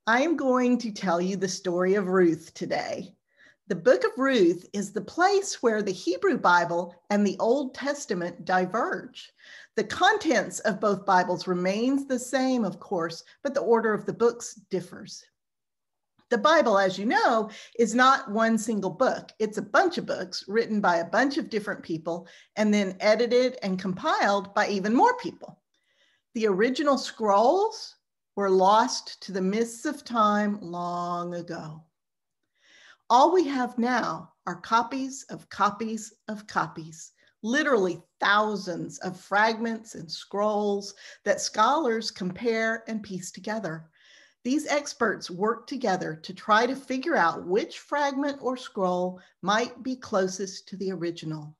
I am going to tell you the story of Ruth today. The book of Ruth is the place where the Hebrew Bible and the Old Testament diverge. The contents of both Bibles remains the same, of course, but the order of the books differs. The Bible, as you know, is not one single book. It's a bunch of books written by a bunch of different people and then edited and compiled by even more people. The original scrolls were lost to the mists of time long ago. All we have now are copies of copies of copies, literally thousands of fragments and scrolls that scholars compare and piece together. These experts work together to try to figure out which fragment or scroll might be closest to the original.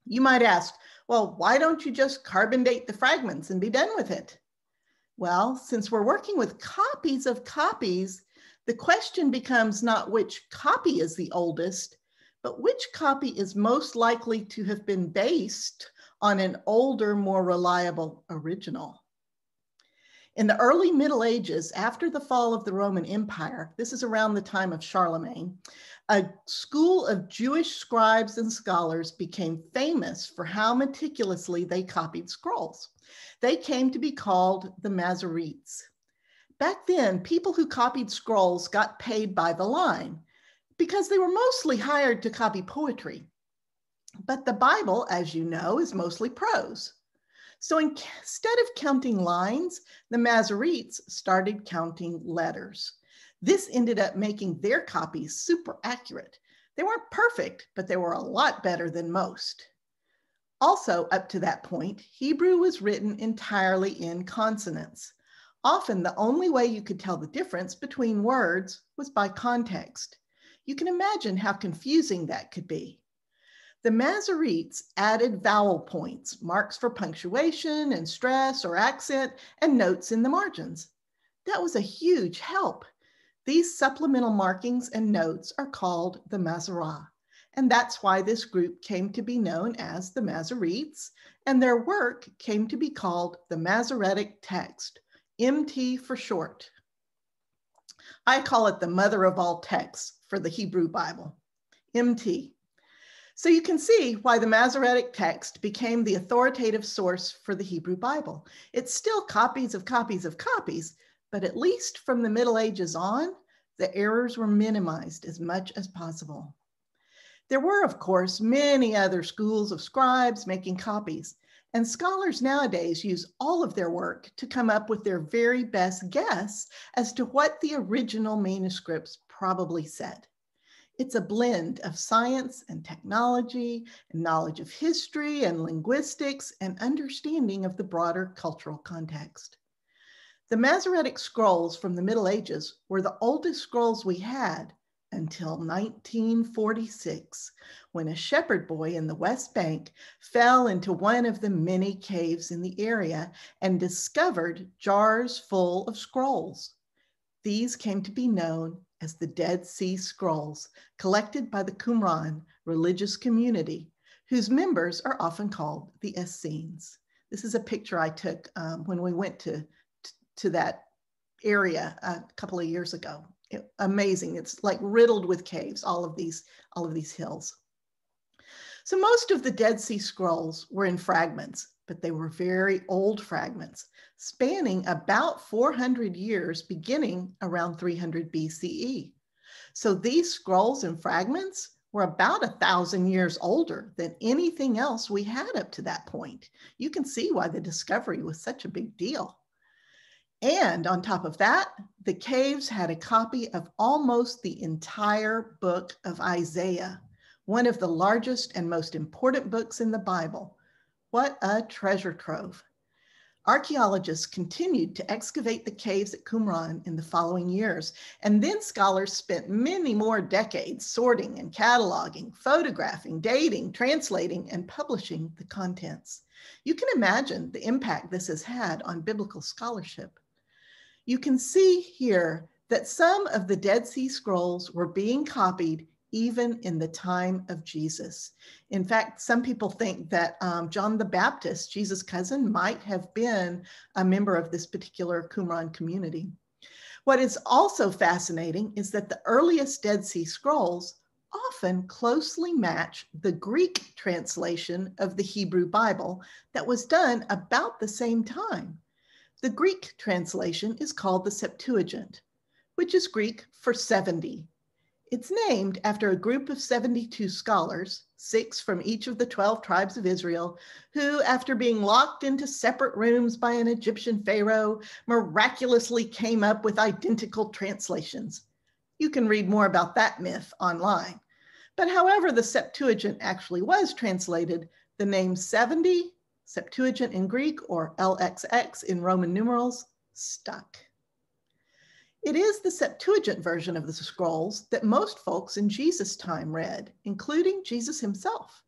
You might ask, well, why don't you just carbon date the fragments and be done with it? Well, since we're working with copies of copies, the question becomes not which copy is the oldest, but which copy is most likely to have been based on an older, more reliable original. In the early Middle Ages, after the fall of the Roman Empire, this is around the time of Charlemagne, a school of Jewish scribes and scholars became famous for how meticulously they copied scrolls. They came to be called the Masoretes. Back then, people who copied scrolls got paid by the line because they were mostly hired to copy poetry. But the Bible, as you know, is mostly prose. So instead of counting lines, the Masoretes started counting letters. This ended up making their copies super accurate. They weren't perfect, but they were a lot better than most. Also, up to that point, Hebrew was written entirely in consonants. Often, the only way you could tell the difference between words was by context. You can imagine how confusing that could be. The Masoretes added vowel points, marks for punctuation and stress or accent, and notes in the margins. That was a huge help. These supplemental markings and notes are called the Masorah, and that's why this group came to be known as the Masoretes, and their work came to be called the Masoretic text, MT for short. I call it the mother of all texts for the Hebrew Bible, MT. So you can see why the Masoretic text became the authoritative source for the Hebrew Bible. It's still copies of copies of copies, but at least from the Middle Ages on, the errors were minimized as much as possible. There were, of course, many other schools of scribes making copies, and scholars nowadays use all of their work to come up with their very best guess as to what the original manuscripts probably said. It's a blend of science and technology, and knowledge of history and linguistics, and understanding of the broader cultural context. The Masoretic scrolls from the Middle Ages were the oldest scrolls we had until 1946, when a shepherd boy in the West Bank fell into one of the many caves in the area and discovered jars full of scrolls. These came to be known as the Dead Sea Scrolls, collected by the Qumran religious community, whose members are often called the Essenes. This is a picture I took when we went to that area a couple of years ago. Amazing. It's like riddled with caves, all of these hills. So most of the Dead Sea Scrolls were in fragments, but they were very old fragments, spanning about 400 years, beginning around 300 BCE. So these scrolls and fragments were about 1,000 years older than anything else we had up to that point. You can see why the discovery was such a big deal. And on top of that, the caves had a copy of almost the entire book of Isaiah, one of the largest and most important books in the Bible. What a treasure trove. Archaeologists continued to excavate the caves at Qumran in the following years, and then scholars spent many more decades sorting and cataloging, photographing, dating, translating, and publishing the contents. You can imagine the impact this has had on biblical scholarship. You can see here that some of the Dead Sea Scrolls were being copied even in the time of Jesus. In fact, some people think that John the Baptist, Jesus' cousin, might have been a member of this particular Qumran community. What is also fascinating is that the earliest Dead Sea Scrolls often closely match the Greek translation of the Hebrew Bible that was done about the same time. The Greek translation is called the Septuagint, which is Greek for 70. It's named after a group of 72 scholars, 6 from each of the 12 tribes of Israel, who, after being locked into separate rooms by an Egyptian pharaoh, miraculously came up with identical translations. You can read more about that myth online. But however the Septuagint actually was translated, the name 70, Septuagint in Greek, or LXX in Roman numerals, stuck. It is the Septuagint version of the scrolls that most folks in Jesus' time read, including Jesus himself,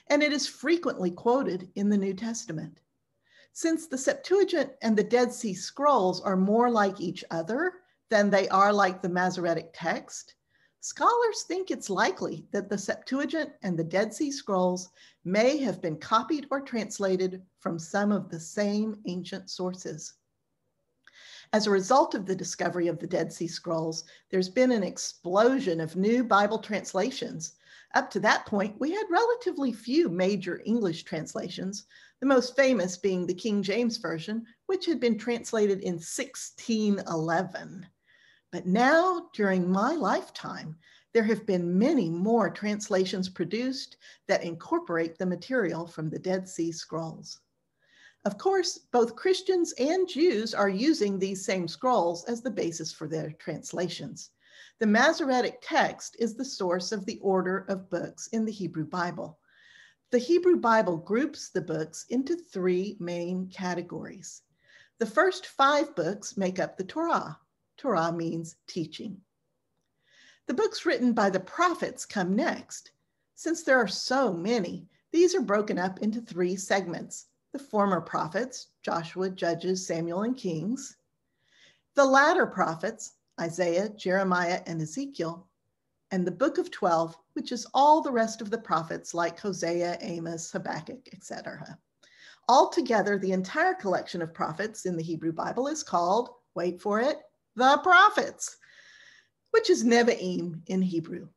and it is frequently quoted in the New Testament. Since the Septuagint and the Dead Sea Scrolls are more like each other than they are like the Masoretic text, scholars think it's likely that the Septuagint and the Dead Sea Scrolls may have been copied or translated from some of the same ancient sources. As a result of the discovery of the Dead Sea Scrolls, there's been an explosion of new Bible translations. Up to that point, we had relatively few major English translations, the most famous being the King James Version, which had been translated in 1611. But now, during my lifetime, there have been many more translations produced that incorporate the material from the Dead Sea Scrolls. Of course, both Christians and Jews are using these same scrolls as the basis for their translations. The Masoretic text is the source of the order of books in the Hebrew Bible. The Hebrew Bible groups the books into 3 main categories. The first 5 books make up the Torah. Torah means teaching. The books written by the prophets come next. Since there are so many, these are broken up into 3 segments. The former prophets, Joshua, Judges, Samuel, and Kings. The latter prophets, Isaiah, Jeremiah, and Ezekiel. And the book of 12, which is all the rest of the prophets like Hosea, Amos, Habakkuk, etc. Altogether, the entire collection of prophets in the Hebrew Bible is called, wait for it, the prophets, which is Nevi'im in Hebrew.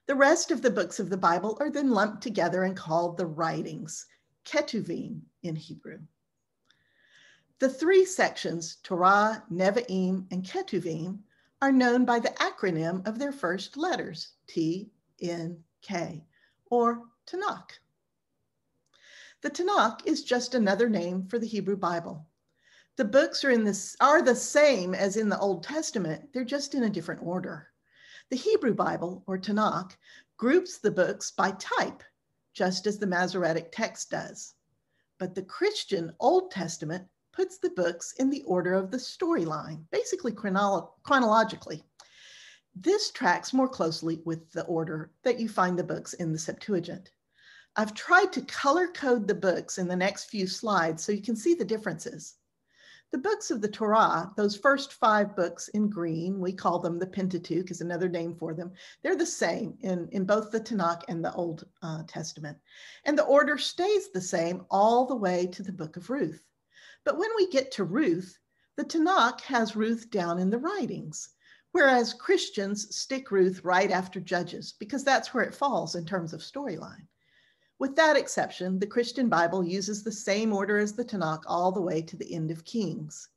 The rest of the books of the Bible are then lumped together and called the writings, Ketuvim in Hebrew. The 3 sections, Torah, Nevi'im, and Ketuvim, are known by the acronym of their first letters, T-N-K, or Tanakh. The Tanakh is just another name for the Hebrew Bible. The books are the same as in the Old Testament, they're just in a different order. The Hebrew Bible, or Tanakh, groups the books by type, just as the Masoretic text does. But the Christian Old Testament puts the books in the order of the storyline, basically chronologically. This tracks more closely with the order that you find the books in the Septuagint. I've tried to color code the books in the next few slides so you can see the differences. The books of the Torah, those first 5 books in green, we call them the Pentateuch, is another name for them. They're the same in both the Tanakh and the Old Testament. And the order stays the same all the way to the book of Ruth. But when we get to Ruth, the Tanakh has Ruth down in the writings, whereas Christians stick Ruth right after Judges, because that's where it falls in terms of storyline. With that exception, the Christian Bible uses the same order as the Tanakh all the way to the end of Kings.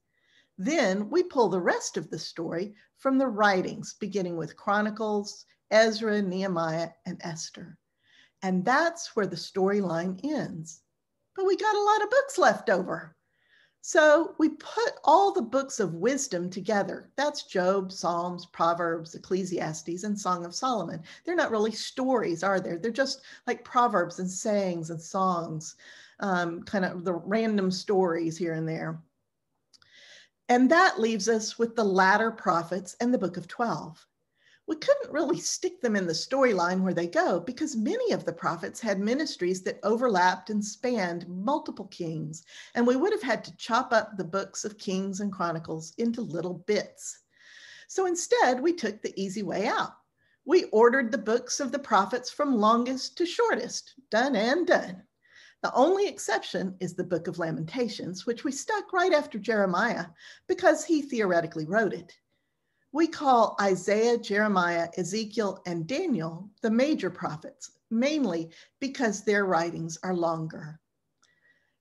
Then we pull the rest of the story from the writings, beginning with Chronicles, Ezra, Nehemiah, and Esther. And that's where the storyline ends. But we got a lot of books left over. So we put all the books of wisdom together. That's Job, Psalms, Proverbs, Ecclesiastes, and Song of Solomon. They're not really stories, are there? They're just like proverbs and sayings and songs, kind of the random stories here and there. And that leaves us with the latter prophets and the book of 12. We couldn't really stick them in the storyline where they go because many of the prophets had ministries that overlapped and spanned multiple kings, and we would have had to chop up the books of Kings and Chronicles into little bits. So instead, we took the easy way out. We ordered the books of the prophets from longest to shortest, done and done. The only exception is the Book of Lamentations, which we stuck right after Jeremiah because he theoretically wrote it. We call Isaiah, Jeremiah, Ezekiel, and Daniel the major prophets, mainly because their writings are longer.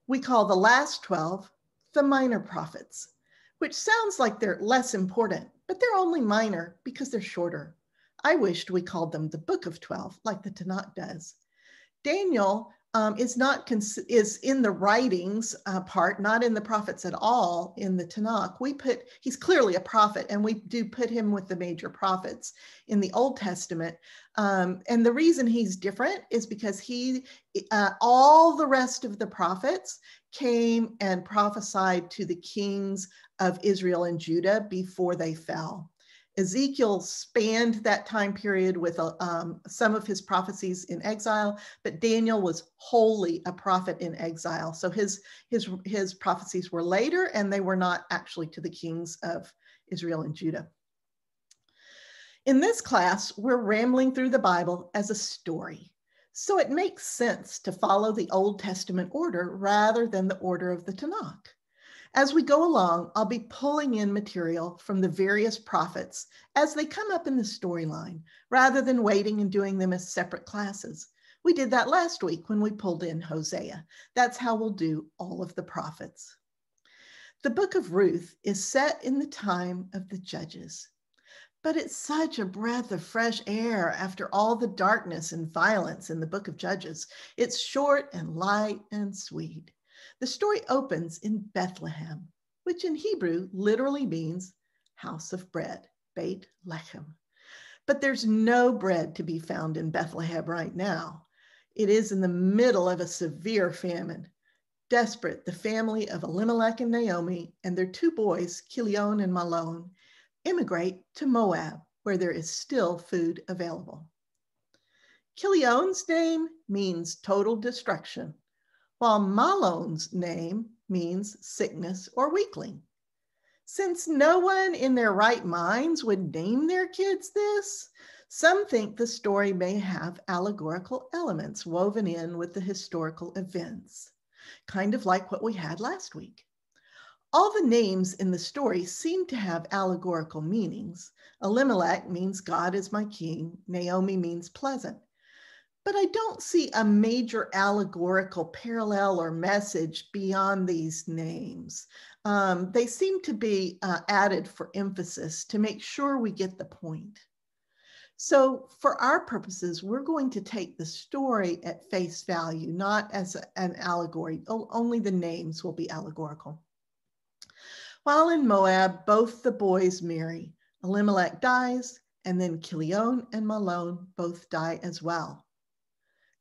We call the last 12 the minor prophets, which sounds like they're less important, but they're only minor because they're shorter. I wished we called them the Book of 12, like the Tanakh does. Daniel is in the writings part, not in the prophets at all in the Tanakh. He's clearly a prophet, and we do put him with the major prophets in the Old Testament. And the reason he's different is because all the rest of the prophets came and prophesied to the kings of Israel and Judah before they fell. Ezekiel spanned that time period with some of his prophecies in exile, but Daniel was wholly a prophet in exile. So his prophecies were later, and they were not actually to the kings of Israel and Judah. In this class, we're rambling through the Bible as a story. So it makes sense to follow the Old Testament order rather than the order of the Tanakh. As we go along, I'll be pulling in material from the various prophets as they come up in the storyline, rather than waiting and doing them as separate classes. We did that last week when we pulled in Hosea. That's how we'll do all of the prophets. The book of Ruth is set in the time of the judges, but it's such a breath of fresh air after all the darkness and violence in the book of Judges. It's short and light and sweet. The story opens in Bethlehem, which in Hebrew literally means house of bread, Beit Lechem. But there's no bread to be found in Bethlehem right now. It is in the middle of a severe famine. Desperate, the family of Elimelech and Naomi and their two boys, Gideon and Mahlon, immigrate to Moab, where there is still food available. Gideon's name means total destruction, while Mahlon's name means sickness or weakling. Since no one in their right minds would name their kids this, some think the story may have allegorical elements woven in with the historical events, kind of like what we had last week. All the names in the story seem to have allegorical meanings. Elimelech means God is my king. Naomi means pleasant. But I don't see a major allegorical parallel or message beyond these names. They seem to be added for emphasis to make sure we get the point. So for our purposes, we're going to take the story at face value, not as an allegory. Only the names will be allegorical. While in Moab, both the boys marry. Elimelech dies, and then Gideon and Mahlon both die as well.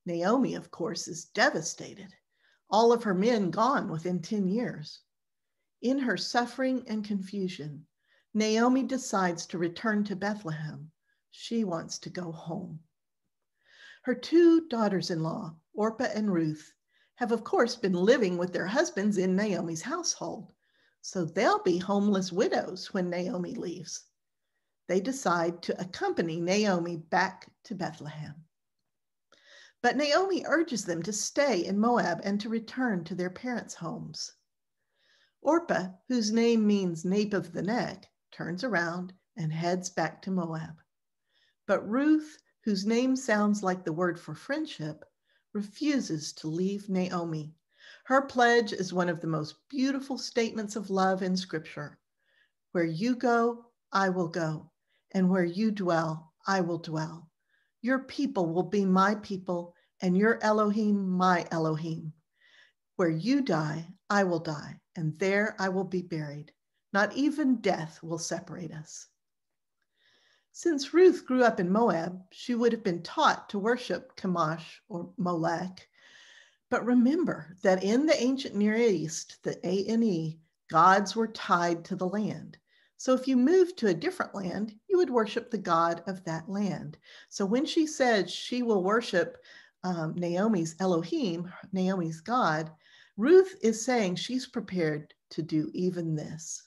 Naomi, of course, is devastated. All of her men gone within 10 years. In her suffering and confusion, Naomi decides to return to Bethlehem. She wants to go home. Her two daughters-in-law, Orpah and Ruth, have of course been living with their husbands in Naomi's household, so they'll be homeless widows when Naomi leaves. They decide to accompany Naomi back to Bethlehem. But Naomi urges them to stay in Moab and to return to their parents' homes. Orpah, whose name means nape of the neck, turns around and heads back to Moab. But Ruth, whose name sounds like the word for friendship, refuses to leave Naomi. Her pledge is one of the most beautiful statements of love in Scripture. Where you go, I will go, and where you dwell, I will dwell. Your people will be my people, and your Elohim, my Elohim. Where you die, I will die, and there I will be buried. Not even death will separate us. Since Ruth grew up in Moab, she would have been taught to worship Chemosh or Molech. But remember that in the ancient Near East, the ANE, gods were tied to the land. So if you moved to a different land, you would worship the god of that land. So when she said she will worship Naomi's Elohim, Naomi's God, Ruth is saying she's prepared to do even this.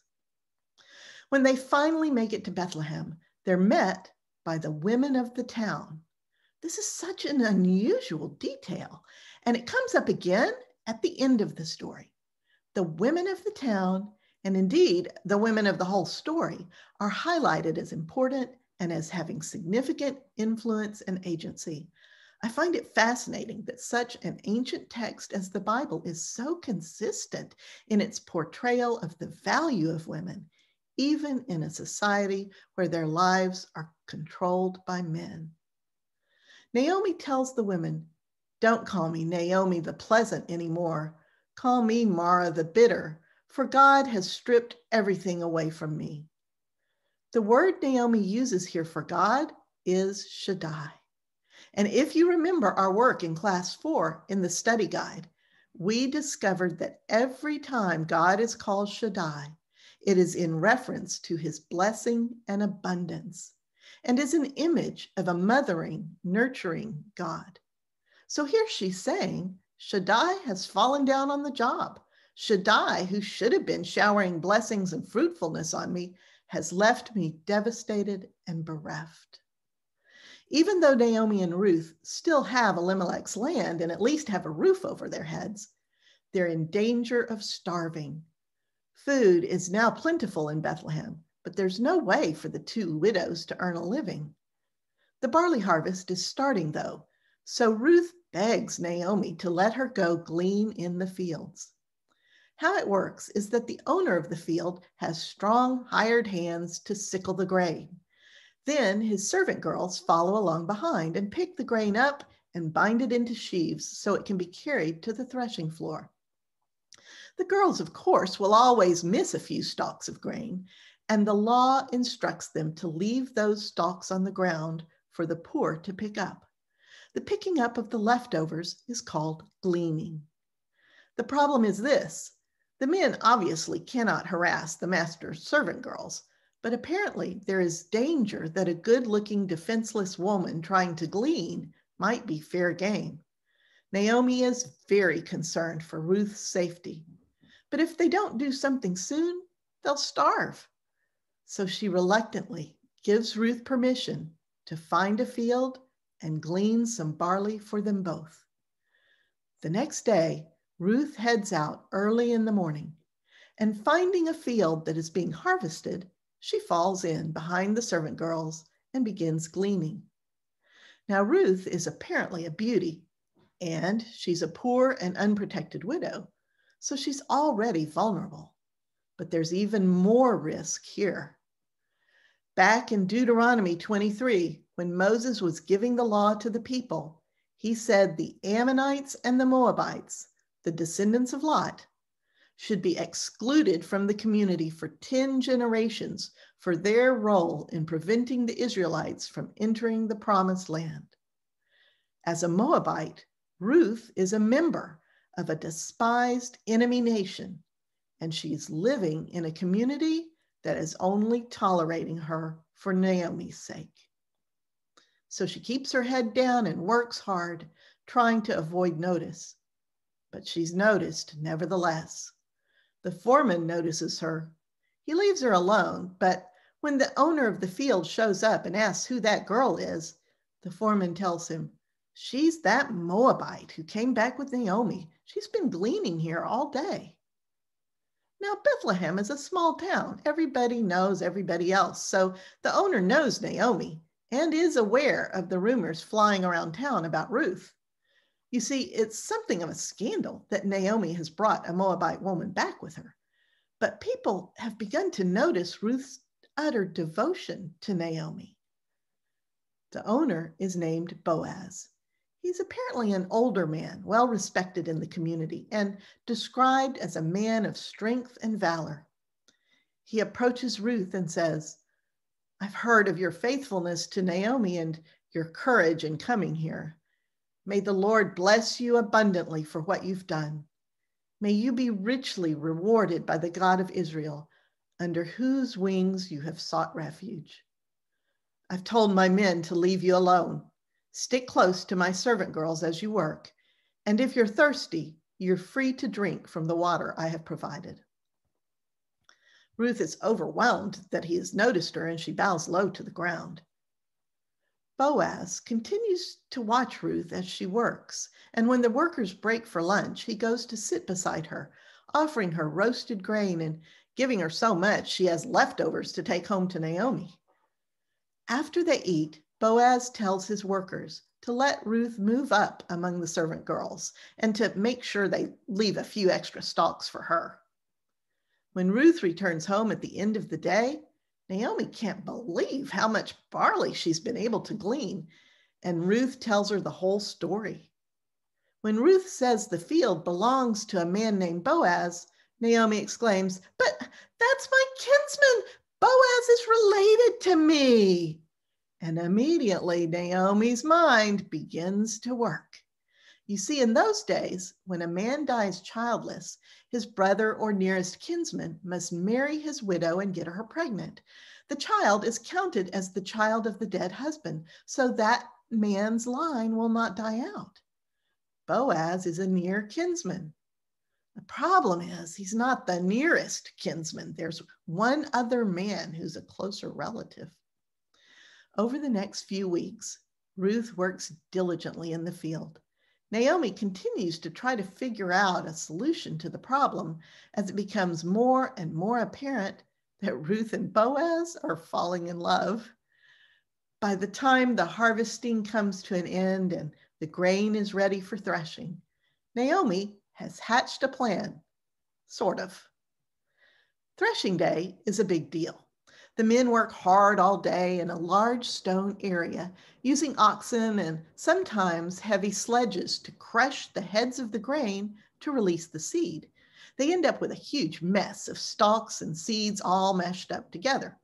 When they finally make it to Bethlehem, they're met by the women of the town. This is such an unusual detail, and it comes up again at the end of the story. The women of the town, and indeed the women of the whole story, are highlighted as important and as having significant influence and agency. I find it fascinating that such an ancient text as the Bible is so consistent in its portrayal of the value of women, even in a society where their lives are controlled by men. Naomi tells the women, "Don't call me Naomi the pleasant anymore. Call me Mara the bitter, for God has stripped everything away from me." The word Naomi uses here for God is Shaddai. And if you remember our work in class 4 in the study guide, we discovered that every time God is called Shaddai, it is in reference to his blessing and abundance, and is an image of a mothering, nurturing God. So here she's saying, Shaddai has fallen down on the job. Shaddai, who should have been showering blessings and fruitfulness on me, has left me devastated and bereft. Even though Naomi and Ruth still have Elimelech's land and at least have a roof over their heads, they're in danger of starving. Food is now plentiful in Bethlehem, but there's no way for the two widows to earn a living. The barley harvest is starting, though, so Ruth begs Naomi to let her go glean in the fields. How it works is that the owner of the field has strong hired hands to sickle the grain. Then his servant girls follow along behind and pick the grain up and bind it into sheaves so it can be carried to the threshing floor. The girls, of course, will always miss a few stalks of grain, and the law instructs them to leave those stalks on the ground for the poor to pick up. The picking up of the leftovers is called gleaning. The problem is this: the men obviously cannot harass the master's servant girls, but apparently there is danger that a good-looking, defenseless woman trying to glean might be fair game. Naomi is very concerned for Ruth's safety, but if they don't do something soon, they'll starve. So she reluctantly gives Ruth permission to find a field and glean some barley for them both. The next day, Ruth heads out early in the morning, and finding a field that is being harvested, she falls in behind the servant girls and begins gleaning. Now, Ruth is apparently a beauty, and she's a poor and unprotected widow, so she's already vulnerable. But there's even more risk here. Back in Deuteronomy 23, when Moses was giving the law to the people, he said the Ammonites and the Moabites, the descendants of Lot, should be excluded from the community for 10 generations for their role in preventing the Israelites from entering the promised land. As a Moabite, Ruth is a member of a despised enemy nation, and she's living in a community that is only tolerating her for Naomi's sake. So she keeps her head down and works hard, trying to avoid notice. But she's noticed nevertheless. The foreman notices her. He leaves her alone, but when the owner of the field shows up and asks who that girl is, the foreman tells him, "She's that Moabite who came back with Naomi. She's been gleaning here all day." Now, Bethlehem is a small town. Everybody knows everybody else. So the owner knows Naomi and is aware of the rumors flying around town about Ruth. You see, it's something of a scandal that Naomi has brought a Moabite woman back with her. But people have begun to notice Ruth's utter devotion to Naomi. The owner is named Boaz. He's apparently an older man, well respected in the community, and described as a man of strength and valor. He approaches Ruth and says, "I've heard of your faithfulness to Naomi and your courage in coming here. May the Lord bless you abundantly for what you've done. May you be richly rewarded by the God of Israel, under whose wings you have sought refuge. I've told my men to leave you alone. Stick close to my servant girls as you work, and if you're thirsty, you're free to drink from the water I have provided." Ruth is overwhelmed that he has noticed her, and she bows low to the ground. Boaz continues to watch Ruth as she works, and when the workers break for lunch, he goes to sit beside her, offering her roasted grain and giving her so much she has leftovers to take home to Naomi. After they eat, Boaz tells his workers to let Ruth move up among the servant girls and to make sure they leave a few extra stalks for her. When Ruth returns home at the end of the day, Naomi can't believe how much barley she's been able to glean, and Ruth tells her the whole story. When Ruth says the field belongs to a man named Boaz, Naomi exclaims, "But that's my kinsman! Boaz is related to me!" And immediately Naomi's mind begins to work. You see, in those days, when a man dies childless, his brother or nearest kinsman must marry his widow and get her pregnant. The child is counted as the child of the dead husband, so that man's line will not die out. Boaz is a near kinsman. The problem is he's not the nearest kinsman. There's one other man who's a closer relative. Over the next few weeks, Ruth works diligently in the field. Naomi continues to try to figure out a solution to the problem as it becomes more and more apparent that Ruth and Boaz are falling in love. By the time the harvesting comes to an end and the grain is ready for threshing, Naomi has hatched a plan, sort of. Threshing day is a big deal. The men work hard all day in a large stone area, using oxen and sometimes heavy sledges to crush the heads of the grain to release the seed. They end up with a huge mess of stalks and seeds all mashed up together.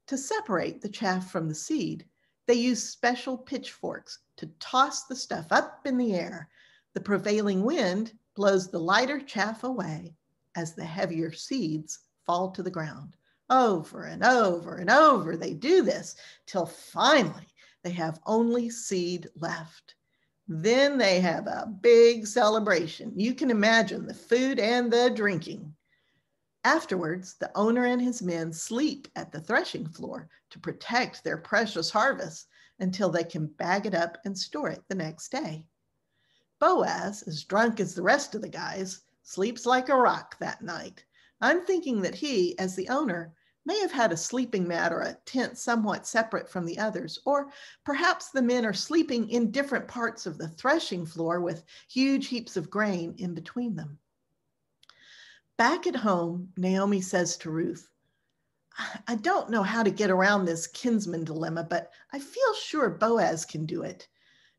To separate the chaff from the seed, they use special pitchforks to toss the stuff up in the air. The prevailing wind blows the lighter chaff away as the heavier seeds fall to the ground. Over and over and over, they do this till finally they have only seed left. Then they have a big celebration. You can imagine the food and the drinking. Afterwards, the owner and his men sleep at the threshing floor to protect their precious harvest until they can bag it up and store it the next day. Boaz, as drunk as the rest of the guys, sleeps like a rock that night. I'm thinking that he, as the owner, may have had a sleeping mat or a tent somewhat separate from the others, or perhaps the men are sleeping in different parts of the threshing floor with huge heaps of grain in between them. Back at home, Naomi says to Ruth, "I don't know how to get around this kinsman dilemma, but I feel sure Boaz can do it.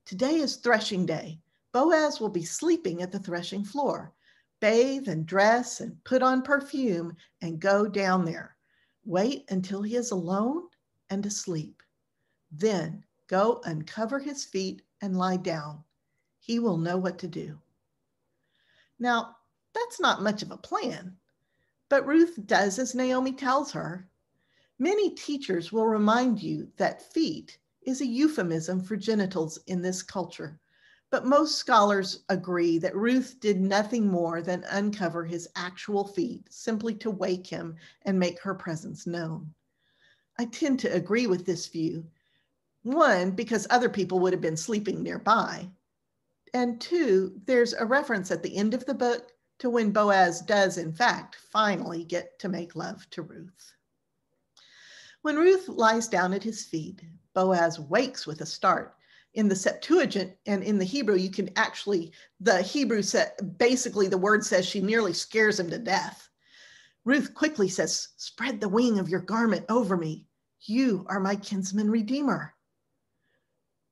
Today is threshing day. Boaz will be sleeping at the threshing floor. Bathe and dress and put on perfume and go down there. Wait until he is alone and asleep. Then go uncover his feet and lie down. He will know what to do." Now, that's not much of a plan, but Ruth does as Naomi tells her. Many teachers will remind you that feet is a euphemism for genitals in this culture, but most scholars agree that Ruth did nothing more than uncover his actual feet, simply to wake him and make her presence known. I tend to agree with this view. One, because other people would have been sleeping nearby. And two, there's a reference at the end of the book to when Boaz does, in fact, finally get to make love to Ruth. When Ruth lies down at his feet, Boaz wakes with a start. In the Septuagint and in the Hebrew, you can actually, the Hebrew basically the word says she nearly scares him to death. Ruth quickly says, "Spread the wing of your garment over me. You are my kinsman redeemer."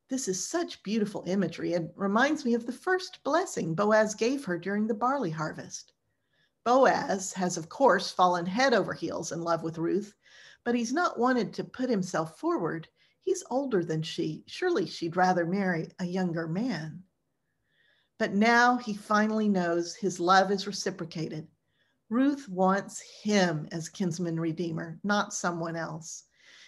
This is such beautiful imagery and reminds me of the first blessing Boaz gave her during the barley harvest. Boaz has, of course, fallen head over heels in love with Ruth, but he's not wanted to put himself forward. He's older than she. Surely she'd rather marry a younger man. But now he finally knows his love is reciprocated. Ruth wants him as kinsman redeemer, not someone else.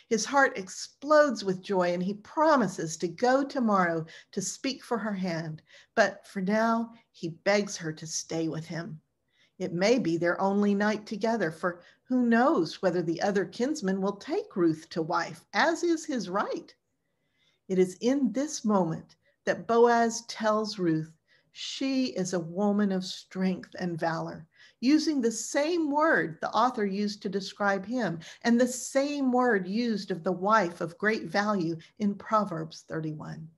His heart explodes with joy and he promises to go tomorrow to speak for her hand. But for now, he begs her to stay with him. It may be their only night together, for who knows whether the other kinsman will take Ruth to wife, as is his right. It is in this moment that Boaz tells Ruth she is a woman of strength and valor, using the same word the author used to describe him, and the same word used of the wife of great value in Proverbs 31.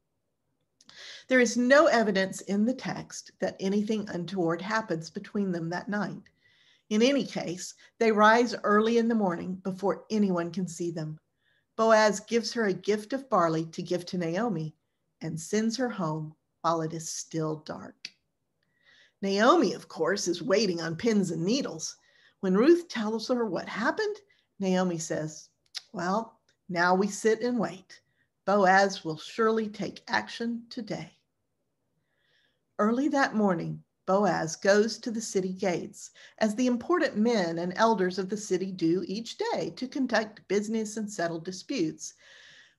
There is no evidence in the text that anything untoward happens between them that night. In any case, they rise early in the morning before anyone can see them. Boaz gives her a gift of barley to give to Naomi and sends her home while it is still dark. Naomi, of course, is waiting on pins and needles. When Ruth tells her what happened, Naomi says, well, now we sit and wait. Boaz will surely take action today. Early that morning, Boaz goes to the city gates, as the important men and elders of the city do each day to conduct business and settle disputes.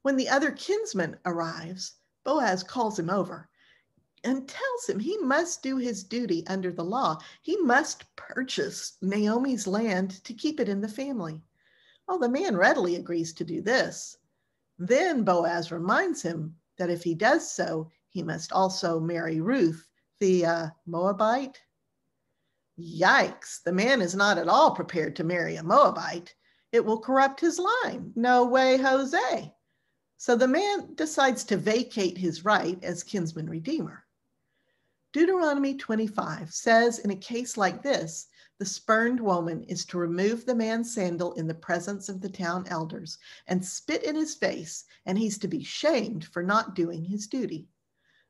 When the other kinsman arrives, Boaz calls him over and tells him he must do his duty under the law. He must purchase Naomi's land to keep it in the family. Well, the man readily agrees to do this. Then Boaz reminds him that if he does so, he must also marry Ruth, the Moabite. Yikes, the man is not at all prepared to marry a Moabite. It will corrupt his line. No way, Jose. So the man decides to vacate his right as kinsman redeemer. Deuteronomy 25 says in a case like this, the spurned woman is to remove the man's sandal in the presence of the town elders and spit in his face, and he's to be shamed for not doing his duty.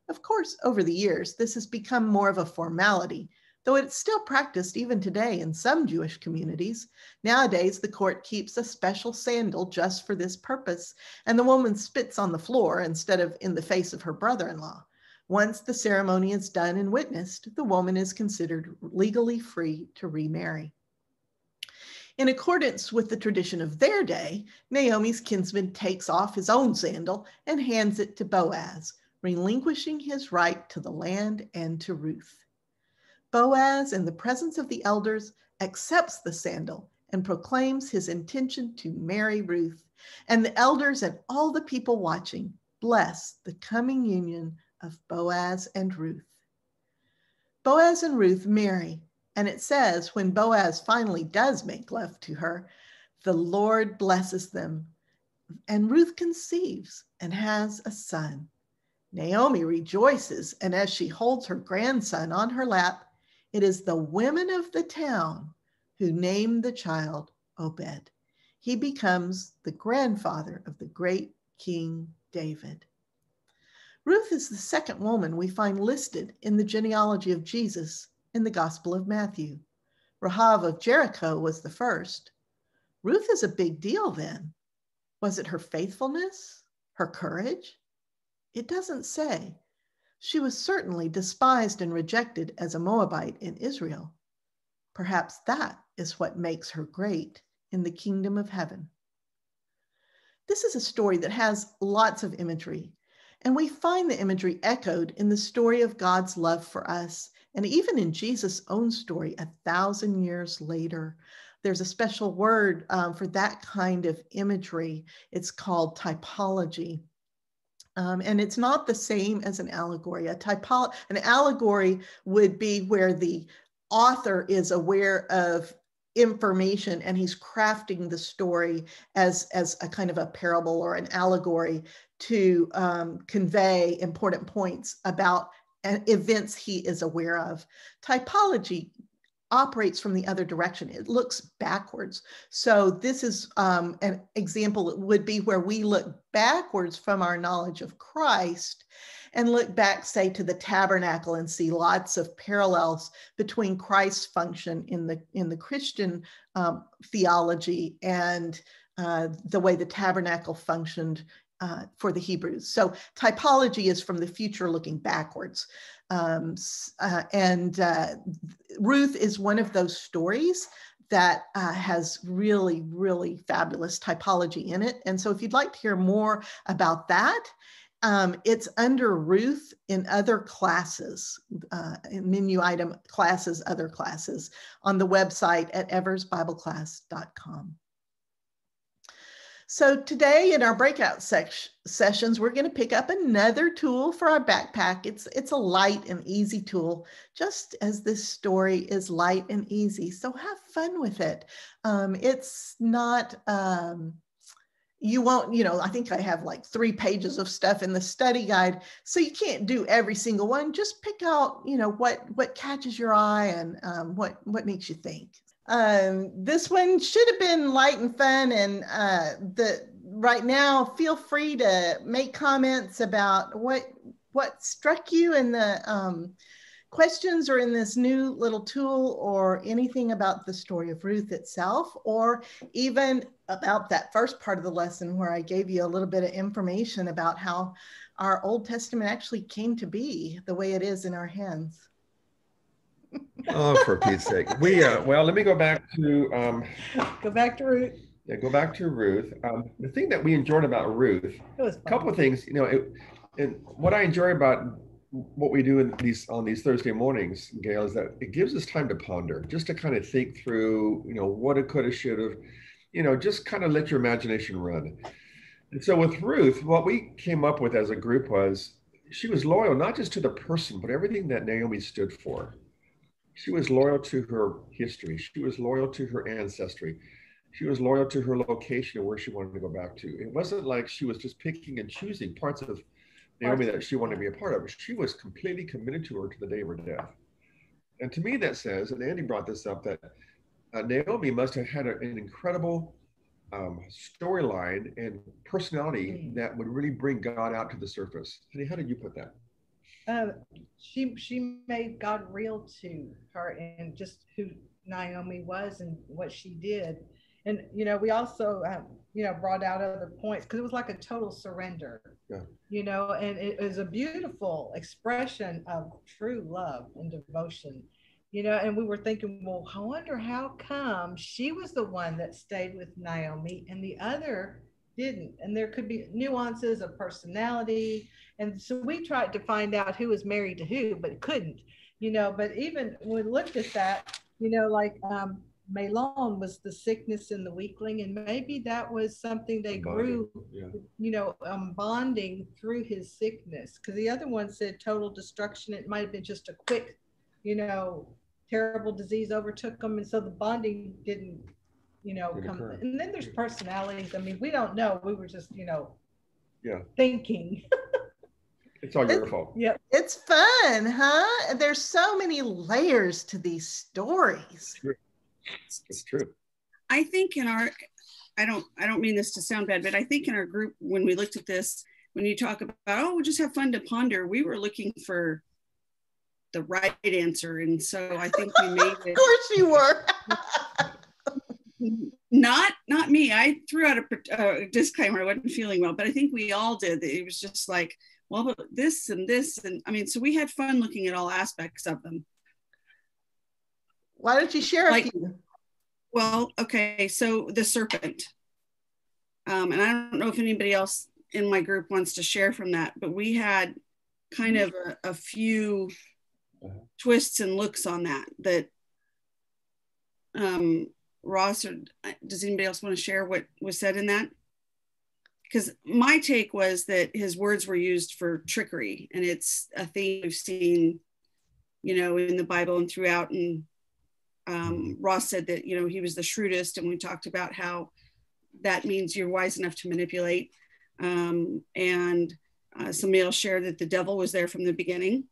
Of course, over the years, this has become more of a formality, though it's still practiced even today in some Jewish communities. Nowadays, the court keeps a special sandal just for this purpose, and the woman spits on the floor instead of in the face of her brother-in-law. Once the ceremony is done and witnessed, the woman is considered legally free to remarry. In accordance with the tradition of their day, Naomi's kinsman takes off his own sandal and hands it to Boaz, relinquishing his right to the land and to Ruth. Boaz, in the presence of the elders, accepts the sandal and proclaims his intention to marry Ruth, and the elders and all the people watching bless the coming union of Boaz and Ruth. Boaz and Ruth marry, and it says when Boaz finally does make love to her, the Lord blesses them, and Ruth conceives and has a son. Naomi rejoices, and as she holds her grandson on her lap, it is the women of the town who name the child Obed. He becomes the grandfather of the great King David. Ruth is the second woman we find listed in the genealogy of Jesus in the Gospel of Matthew. Rahab of Jericho was the first. Ruth is a big deal then. Was it her faithfulness, her courage? It doesn't say. She was certainly despised and rejected as a Moabite in Israel. Perhaps that is what makes her great in the kingdom of heaven. This is a story that has lots of imagery, and we find the imagery echoed in the story of God's love for us, and even in Jesus' own story 1,000 years later. There's a special word for that kind of imagery. It's called typology. And it's not the same as an allegory. An allegory would be where the author is aware of information and he's crafting the story as a kind of a parable or an allegory to convey important points about events he is aware of. Typology operates from the other direction. It looks backwards. So this is an example. It would be where we look backwards from our knowledge of Christ and look back, say, to the tabernacle and see lots of parallels between Christ's function in the Christian theology and the way the tabernacle functioned for the Hebrews. So typology is from the future looking backwards. Ruth is one of those stories that has really, really fabulous typology in it. And so if you'd like to hear more about that, it's under Ruth in other classes, menu item classes, other classes on the website at eversbibleclass.com. So today in our breakout sessions, we're going to pick up another tool for our backpack. It's a light and easy tool, just as this story is light and easy. So have fun with it. It's not, you won't, I think I have like 3 pages of stuff in the study guide. So you can't do every single one. Just pick out, what catches your eye and what makes you think. This one should have been light and fun, and right now feel free to make comments about what struck you in the questions or in this new little tool, or anything about the story of Ruth itself, or even about that first part of the lesson where I gave you a little bit of information about how our Old Testament actually came to be the way it is in our hands. Oh, for Pete's sake. Well, let me go back to go back to Ruth. Yeah, go back to Ruth. The thing that we enjoyed about Ruth, a couple of things, and what I enjoy about what we do on these Thursday mornings, Gail, is that it gives us time to ponder, just to kind of think through, what it could have, should have, just kind of let your imagination run. And so with Ruth, what we came up with as a group was she was loyal, not just to the person, but everything that Naomi stood for. She was loyal to her history. She was loyal to her ancestry. She was loyal to her location and where she wanted to go back to. It wasn't like she was just picking and choosing parts of Naomi that she wanted to be a part of. She was completely committed to her to the day of her death. And to me, that says, and Andy brought this up, that Naomi must have had an incredible storyline and personality that would really bring God out to the surface. Honey, how did you put that? She made God real to her, and just who Naomi was and what she did. And we also brought out other points, because it was like a total surrender. Yeah. And it was a beautiful expression of true love and devotion. And we were thinking, well, I wonder how come she was the one that stayed with Naomi and the other didn't. And there could be nuances of personality. And so we tried to find out who was married to who, but couldn't, but even when we looked at that, like Malon was the sickness and the weakling. And maybe that was something they grew, bonding through his sickness. Because the other one said total destruction. It might've been just a quick, terrible disease overtook them. And so the bonding didn't, come. And then there's personalities. I mean, we don't know. We were just, thinking. It's all your fault. Yep. It's fun, huh? There's so many layers to these stories. It's true. I think I don't mean this to sound bad, but I think in our group, when we looked at this, when you talk about, we'll just have fun to ponder, we were looking for the right answer. And so I think we made it. Of course you were. Not me. I threw out a disclaimer. I wasn't feeling well, but I think we all did. It was just like, well, but this and this. And I mean, so we had fun looking at all aspects of them. Why don't you share a few? Well, okay. So the serpent. And I don't know if anybody else in my group wants to share from that, but we had kind of a few twists and looks on that Ross, or does anybody else want to share what was said in that? Because my take was that his words were used for trickery, and it's a theme we've seen, in the Bible and throughout. And Ross said that, he was the shrewdest, and we talked about how that means you're wise enough to manipulate. And somebody else shared that the devil was there from the beginning.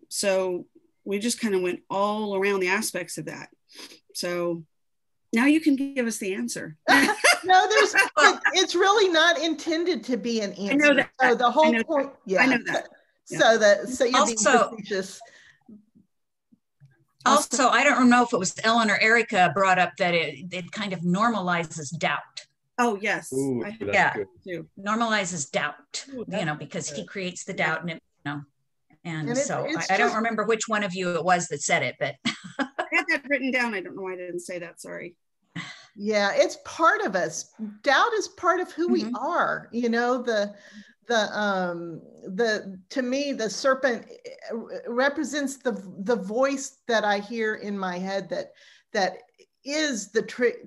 So we just kind of went all around the aspects of that. So now you can give us the answer. No, it's really not intended to be an answer. I know that. So the whole point, I know that. So you're being facetious. Also, I don't know if it was Ellen or Erica brought up that it kind of normalizes doubt. Oh, yes. Ooh, yeah, too. Normalizes doubt, because he creates the doubt and I don't remember which one of you it was that said it, but I had that written down. I don't know why I didn't say that. Sorry. Yeah, it's part of us. Doubt is part of who we are. To me, the serpent represents the voice that I hear in my head that is the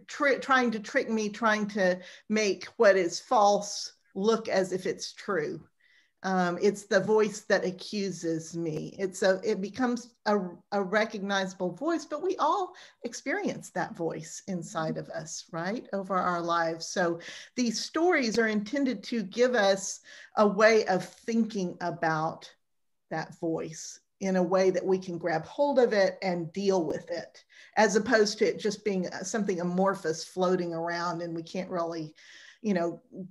trying to trick me, trying to make what is false look as if it's true. It's the voice that accuses me. It becomes a recognizable voice, but we all experience that voice inside of us, right, over our lives. So these stories are intended to give us a way of thinking about that voice in a way that we can grab hold of it and deal with it, as opposed to it just being something amorphous floating around and we can't really,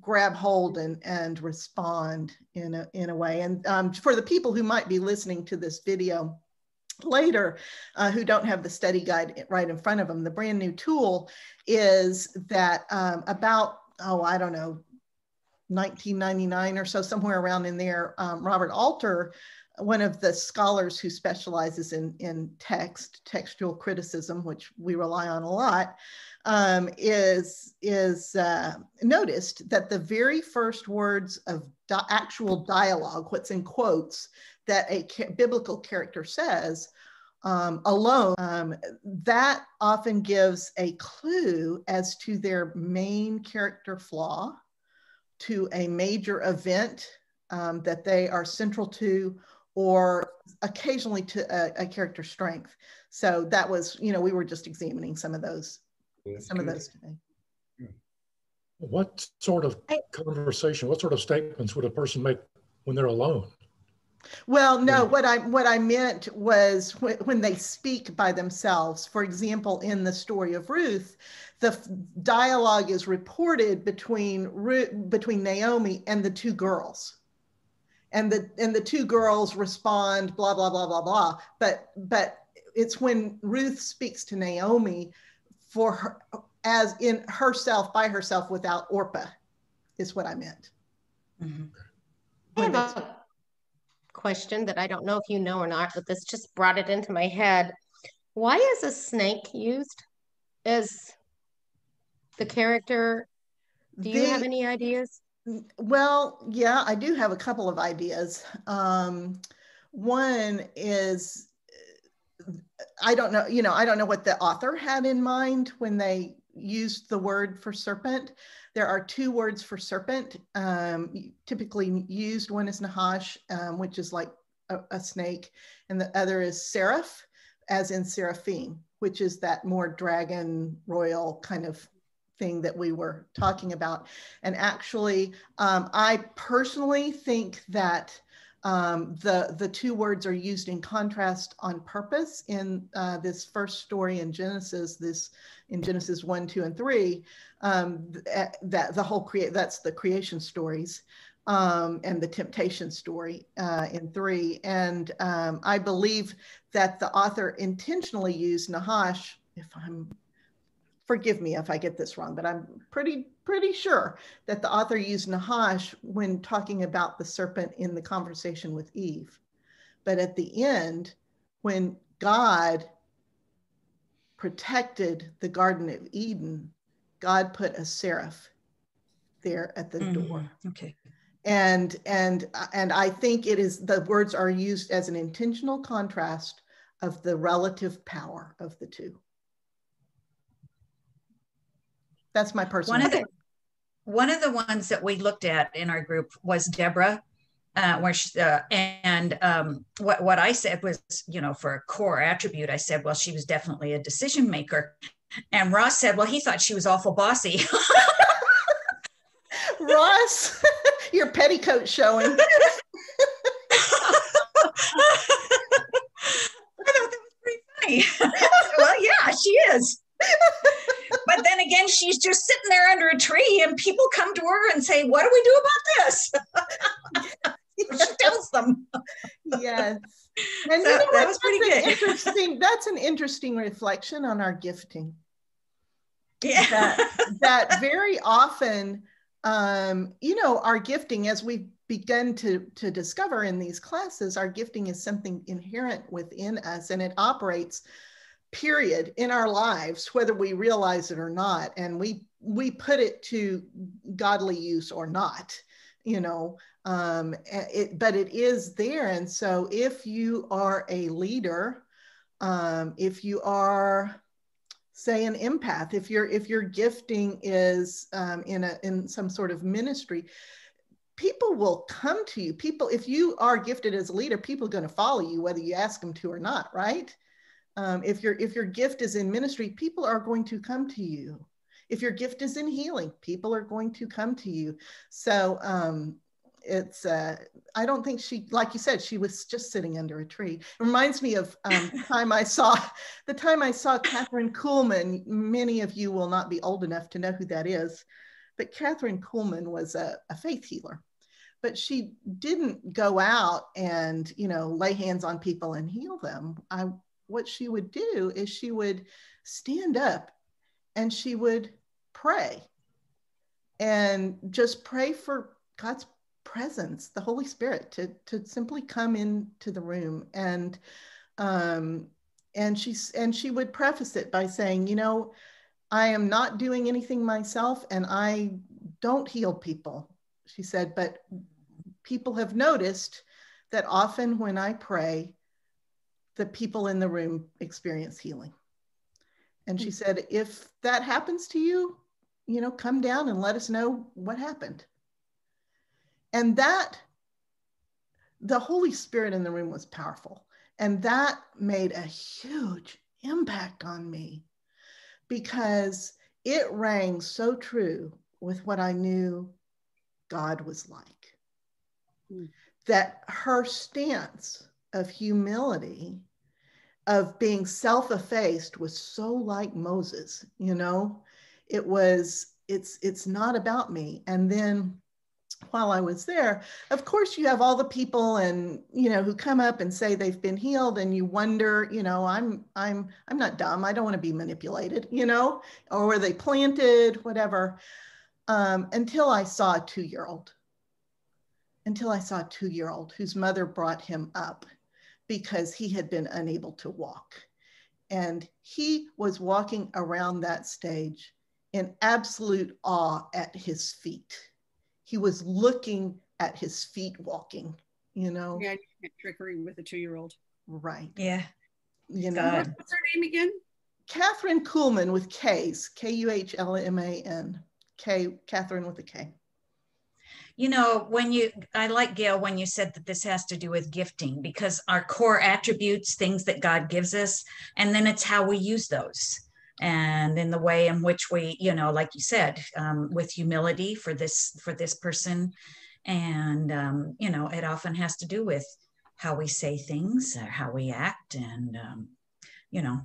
grab hold and respond in a way. And for the people who might be listening to this video later, who don't have the study guide right in front of them, the brand new tool is that about, I don't know, 1999 or so, somewhere around in there, Robert Alter, one of the scholars who specializes in textual criticism, which we rely on a lot, is noticed that the very first words of actual dialogue, what's in quotes, that a biblical character says alone, that often gives a clue as to their main character flaw, to a major event that they are central to, or occasionally to a character strength. So that was, we were just examining some of those today. What sort of conversation, what sort of statements would a person make when they're alone? Well, no, what I meant was when they speak by themselves. For example, in the story of Ruth, the dialogue is reported between Naomi and the two girls. And the two girls respond, blah, blah, blah, blah, blah. But it's when Ruth speaks to Naomi for her, as in herself, by herself, without Orpah, is what I meant. Mm-hmm. I have a question that I don't know if you know or not, but this just brought it into my head. Why is a snake used as the character? Do you have any ideas? Well, yeah, I do have a couple of ideas. One is, I don't know what the author had in mind when they used the word for serpent. There are two words for serpent typically used. One is Nahash, which is like a snake, and the other is seraph, as in seraphim, which is that more dragon royal kind of thing that we were talking about. And actually, I personally think that the two words are used in contrast on purpose in this first story in Genesis, in Genesis 1, 2, and 3, that the whole that's the creation stories and the temptation story in 3. And I believe that the author intentionally used Nahash, forgive me if I get this wrong, but I'm pretty sure that the author used Nahash when talking about the serpent in the conversation with Eve. But at the end, when God protected the Garden of Eden, God put a seraph there at the door. Okay. And I think the words are used as an intentional contrast of the relative power of the two. That's my personal opinion. One of the ones that we looked at in our group was Deborah, where she, what I said was, for a core attribute, I said, well, she was definitely a decision maker. And Ross said, well, he thought she was awful bossy. Ross, your petticoat showing. I thought that was pretty funny. Well, yeah, she is. But then again, she's just sitting there under a tree and people come to her and say, what do we do about this? She tells them. Yes. And so that was pretty good. That's an interesting reflection on our gifting. Yeah. That very often, our gifting, as we've begun to discover in these classes, our gifting is something inherent within us, and it operates period in our lives, whether we realize it or not. And we put it to godly use or not, but it is there. And so if you are a leader, if you are say an empath, if your gifting is in some sort of ministry, people will come to you. People, if you are gifted as a leader, people are going to follow you whether you ask them to or not, right? If your gift is in ministry, people are going to come to you. If your gift is in healing, people are going to come to you. So it's I don't think she, like you said, she was just sitting under a tree. It reminds me of the time I saw Kathryn Kuhlman. Many of you will not be old enough to know who that is, but Kathryn Kuhlman was a faith healer, but she didn't go out and, you know, lay hands on people and heal them. What she would do is she would stand up and she would pray and just pray for God's presence, the Holy Spirit, to simply come into the room. And she would preface it by saying, you know, I am not doing anything myself and I don't heal people. She said, but people have noticed that often when I pray, the people in the room experience healing. And she said, if that happens to you, you know, come down and let us know what happened. And that, the Holy Spirit in the room was powerful. And that made a huge impact on me because it rang so true with what I knew God was like. That her stance of humility, of being self-effaced, was so like Moses, you know. It was, it's not about me. And then while I was there, of course, you have all the people and, you know, who come up and say they've been healed, and you wonder, you know, I'm not dumb. I don't want to be manipulated, you know, or were they planted, whatever. Until I saw a 2-year-old. Until I saw a 2-year-old whose mother brought him up because he had been unable to walk. And he was walking around that stage in absolute awe at his feet. He was looking at his feet walking, you know. Yeah, trickery with a 2-year-old. Right. Yeah. You know. What's her name again? Kathryn Kuhlman with K's, Kuhlman, Kathryn with a K. You know, I like, Gail, when you said that this has to do with gifting, because our core attributes, things that God gives us, and then it's how we use those. And in the way in which we, you know, like you said, with humility for this person. And, you know, it often has to do with how we say things, or how we act. And, you know,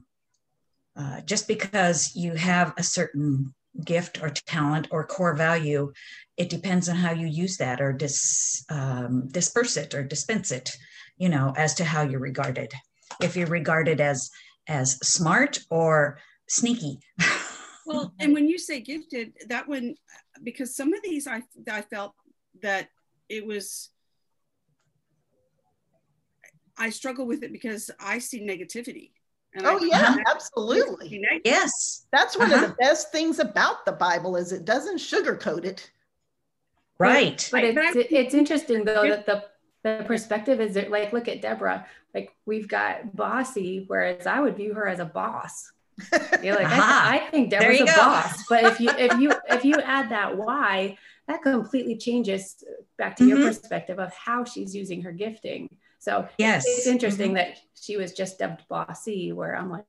just because you have a certain gift or talent or core value, it depends on how you use that or disperse it or dispense it, you know, as to how you're regarded. If you're regarded as smart or sneaky. Well, and when you say gifted, that one, because some of these I felt that it was, I struggle with it because I see negativity. And Absolutely. Yes. That's one of the best things about the Bible, is it doesn't sugarcoat it. Right. But it's interesting though that the perspective is that, like, look at Deborah, like we've got bossy, whereas I would view her as a boss. You're like, I think Deborah's a boss, but if you add that why, that completely changes back to your perspective of how she's using her gifting. So yes, it's interesting that she was just dubbed bossy, where I'm like,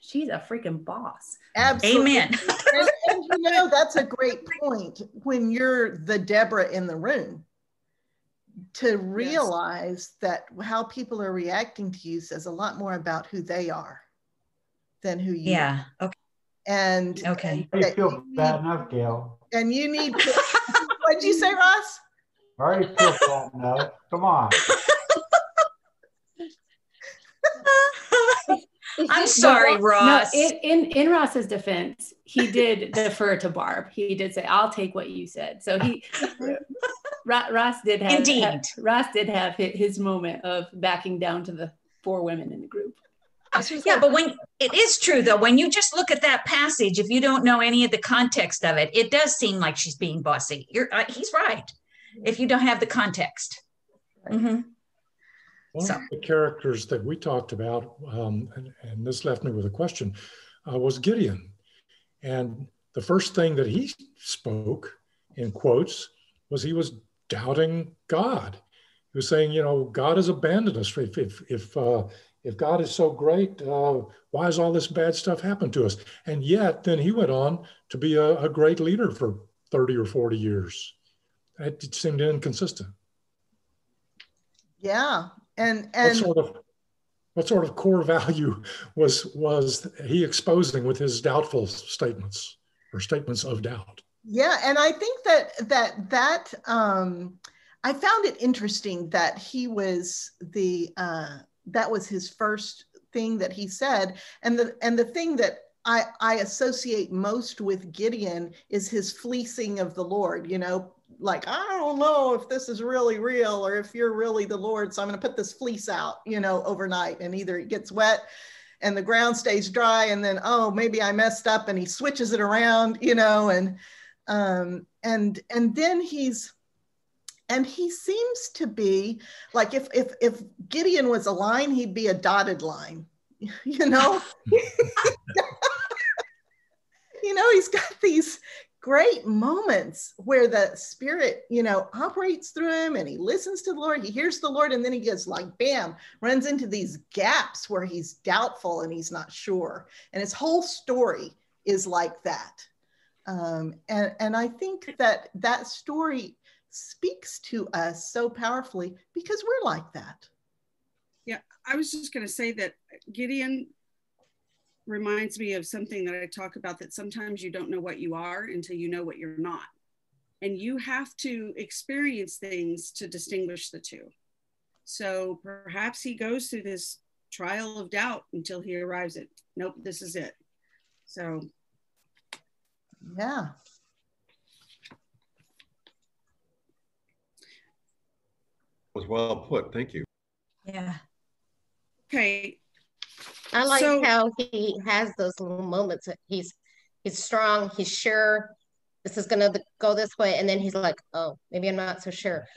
she's a freaking boss. Absolutely. Amen. and you know, that's a great point. When you're the Deborah in the room, to realize that how people are reacting to you says a lot more about who they are than who you are. Okay. And okay. I feel bad enough, Gail. And you need to, what'd you say, Ross? I already feel bad enough. Come on. I'm sorry, Ross. No, in Ross's defense, he did defer to Barb. He did say, "I'll take what you said." So Ross did have his moment of backing down to the 4 women in the group. Yeah, but when it is true though, when you just look at that passage, if you don't know any of the context of it, it does seem like she's being bossy. He's right. If you don't have the context. One of the characters that we talked about, and this left me with a question, was Gideon. And the first thing that he spoke, in quotes, was he was doubting God. He was saying, God has abandoned us. If God is so great, why has all this bad stuff happened to us? And yet, then he went on to be a great leader for 30 or 40 years. It seemed inconsistent. Yeah. And what sort of core value was he exposing with his doubtful statements or statements of doubt? Yeah, and I think that I found it interesting that he was that was his first thing that he said, and the thing that I associate most with Gideon is his fleecing of the Lord. Like, I don't know if this is really real or if you're really the Lord, so I'm going to put this fleece out, overnight, and either it gets wet and the ground stays dry, and then, oh, maybe I messed up, and he switches it around, and then he seems to be like, if Gideon was a line, he'd be a dotted line, he's got these great moments where the Spirit, operates through him, and he listens to the Lord, he hears the Lord, and then he gets like, bam, runs into these gaps where he's doubtful and he's not sure. And his whole story is like that. And I think that story speaks to us so powerfully because we're like that. Yeah, I was just going to say that Gideon reminds me of something that I talk about, that sometimes you don't know what you are until you know what you're not. And you have to experience things to distinguish the two. So perhaps he goes through this trial of doubt until he arrives at, nope, this is it. So. Yeah. Was well put. Thank you. Yeah. Okay. I like how he has those little moments that he's strong, he's sure this is gonna go this way, and then he's like, oh, maybe I'm not so sure,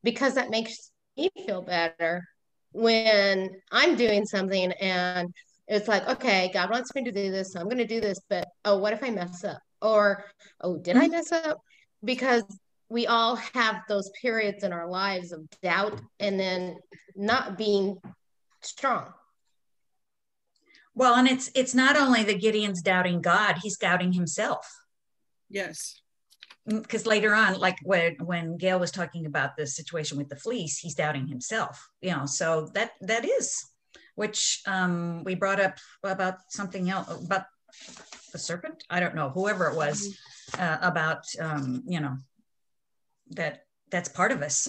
because that makes me feel better when I'm doing something and it's like, okay, God wants me to do this, so I'm gonna do this, but oh, what if I mess up? Or, oh, did I mess up? Because we all have those periods in our lives of doubt and then not being strong. Well, and it's not only that Gideon's doubting God, he's doubting himself. Yes. Because later on, like when Gail was talking about the situation with the fleece, he's doubting himself, so that is, which we brought up about something else, about the serpent, I don't know, whoever it was, about, that's part of us.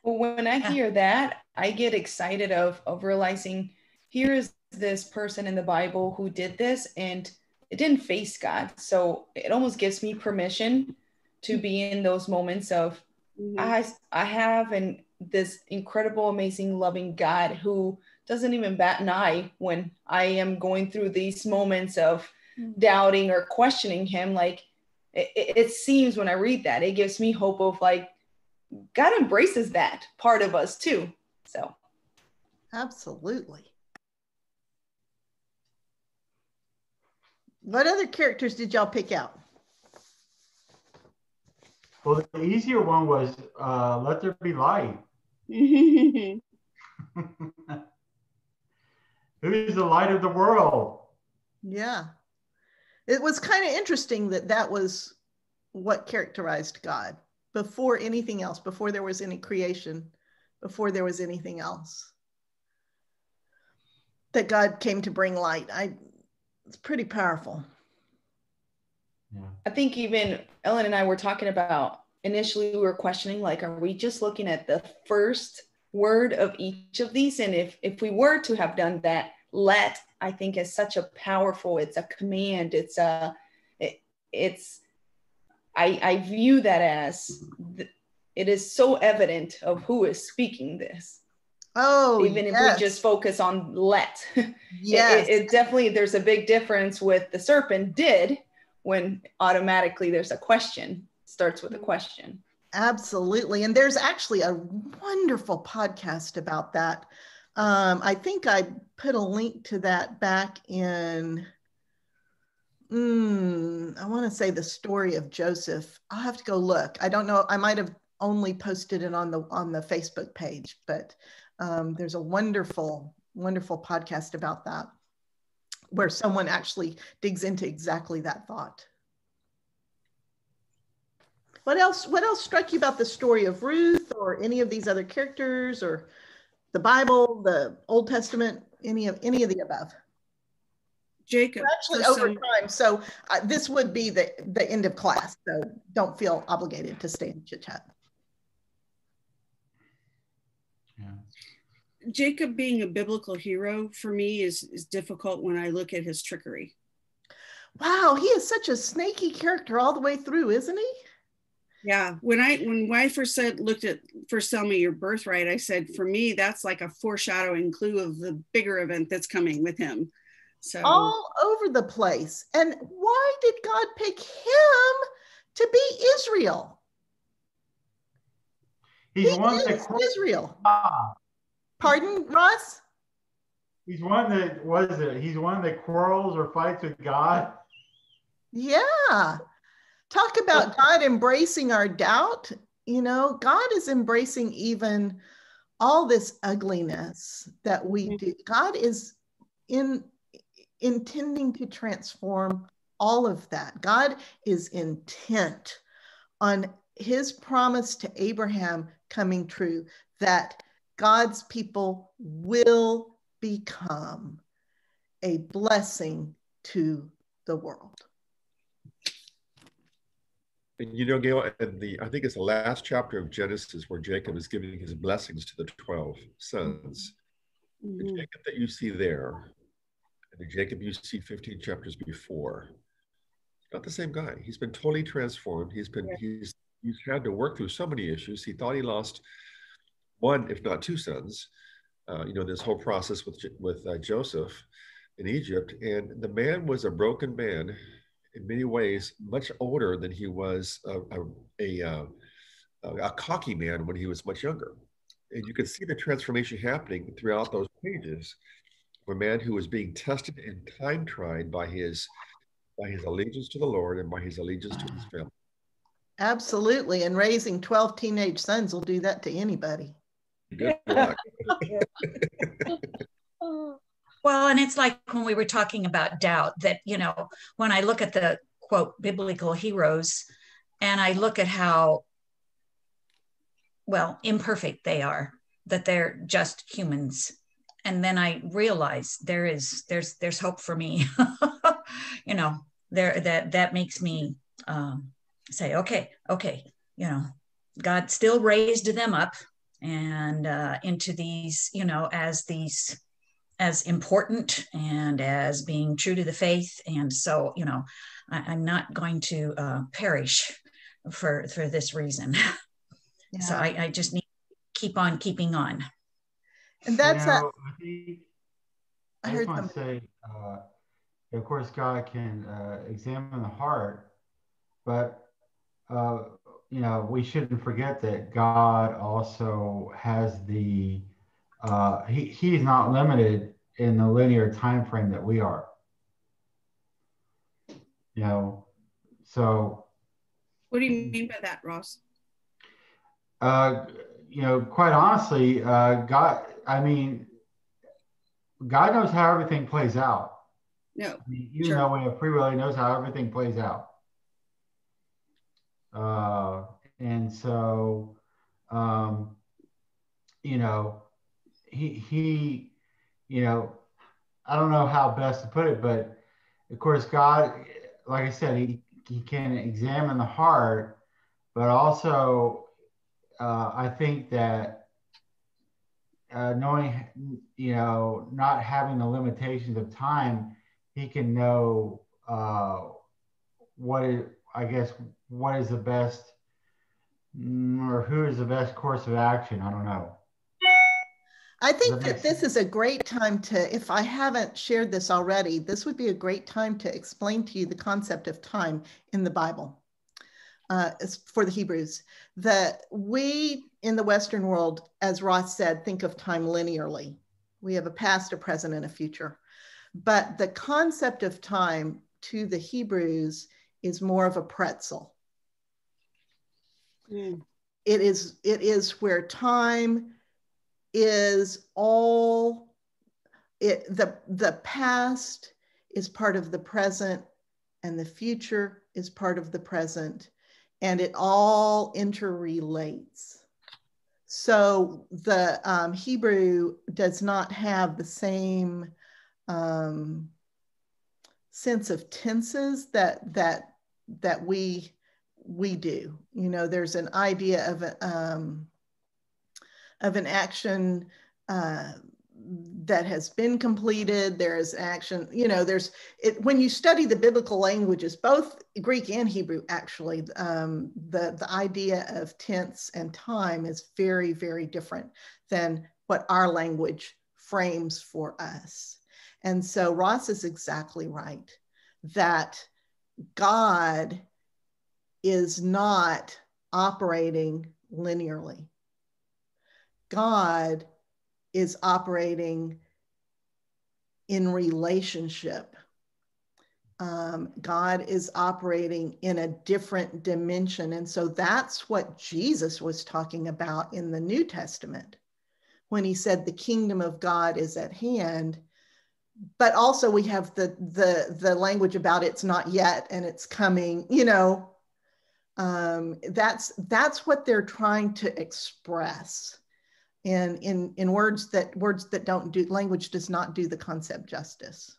Well, when I hear that, I get excited of realizing here is this person in the Bible who did this and it didn't face God. So it almost gives me permission to be in those moments of, I have this incredible, amazing, loving God who doesn't even bat an eye when I am going through these moments of doubting or questioning him. Like it seems when I read that, it gives me hope of like, God embraces that part of us too. So. Absolutely. What other characters did y'all pick out? Well, the easier one was let there be light. Who is the light of the world? Yeah. It was kind of interesting that was what characterized God before anything else, before there was any creation, before there was anything else. That God came to bring light. It's pretty powerful. Yeah. I think even Ellen and I were talking about, initially we were questioning, like, are we just looking at the first word of each of these? And if we were to have done that, let, I think is such a powerful, it's a command. I view that as, it is so evident of who is speaking this. Oh, even if we just focus on let. Yes. It definitely, there's a big difference with the serpent did, when automatically there's a question, starts with a question. Absolutely. And there's actually a wonderful podcast about that. I think I put a link to that back in I want to say the story of Joseph. I'll have to go look. I don't know. I might have only posted it on the Facebook page, but there's a wonderful podcast about that, where someone actually digs into exactly that thought. What else struck you about the story of Ruth, or any of these other characters, or the Bible, the Old Testament, any of the above? Jacob. We're actually over time, so this would be the end of class, so don't feel obligated to stay and chit chat. Yeah. Jacob being a biblical hero for me is difficult when I look at his trickery. Wow, he is such a snaky character all the way through, isn't he? Yeah, when I first looked at First Tell Me Your Birthright, I said, for me, that's like a foreshadowing clue of the bigger event that's coming with him. So all over the place. And why did God pick him to be Israel? He's one that Israel. Pardon, Ross? He's one that he's one that quarrels or fights with God. Yeah. Talk about God embracing our doubt. You know, God is embracing even all this ugliness that we do. God is intending to transform all of that. God is intent on his promise to Abraham coming true, that God's people will become a blessing to the world. And you know, Gail, I think it's the last chapter of Genesis where Jacob is giving his blessings to the 12 sons. The Jacob that you see there, and the Jacob you see 15 chapters before, not the same guy. He's been totally transformed. He's had to work through so many issues. He thought he lost one, if not two sons. You know, this whole process with Joseph in Egypt, and the man was a broken man. In many ways, much older than he was a cocky man when he was much younger. And you could see the transformation happening throughout those pages. A man who was being tested and time tried by his allegiance to the Lord and by his allegiance to his family. Absolutely. And raising 12 teenage sons will do that to anybody. Good luck. Well, and it's like when we were talking about doubt, that, you know, when I look at the quote biblical heroes and I look at how, well, imperfect they are, that they're just humans. And then I realize there's hope for me. You know, that makes me say, okay, you know, God still raised them up and into these, you know, as important and as being true to the faith. And so, you know, I'm not going to perish for this reason. Yeah. So I just need to keep on keeping on. And that's I just want to say, of course, God can examine the heart, but you know, we shouldn't forget that God also has the he's not limited in the linear time frame that we are. You know, so. What do you mean by that, Ross? You know, quite honestly, God knows how everything plays out. No. I mean, even though we have free will, he knows how everything plays out. And so, you know, he, you know, I don't know how best to put it, but of course, God, like I said, he can examine the heart, but also, I think that knowing, you know, not having the limitations of time, he can know what is the best, or who is the best course of action. I don't know. I think that this is a great time to, if I haven't shared this already, this would be a great time to explain to you the concept of time in the Bible. For the Hebrews, that we in the Western world, as Ross said, think of time linearly. We have a past, a present, and a future. But the concept of time to the Hebrews is more of a pretzel. Mm. It is where time is all, the past is part of the present, and the future is part of the present, and it all interrelates. So the Hebrew does not have the same sense of tenses that we do. You know, there's an idea of an action that has been completed. There's action, you know, when you study the biblical languages, both Greek and Hebrew, actually, the idea of tense and time is very, very different than what our language frames for us. And so Ross is exactly right that God is not operating linearly. God is operating in relationship. God is operating in a different dimension. And so that's what Jesus was talking about in the New Testament when he said the kingdom of God is at hand. But also we have the language about it's not yet and it's coming, you know. That's what they're trying to express. And in words that don't do, language does not do the concept justice.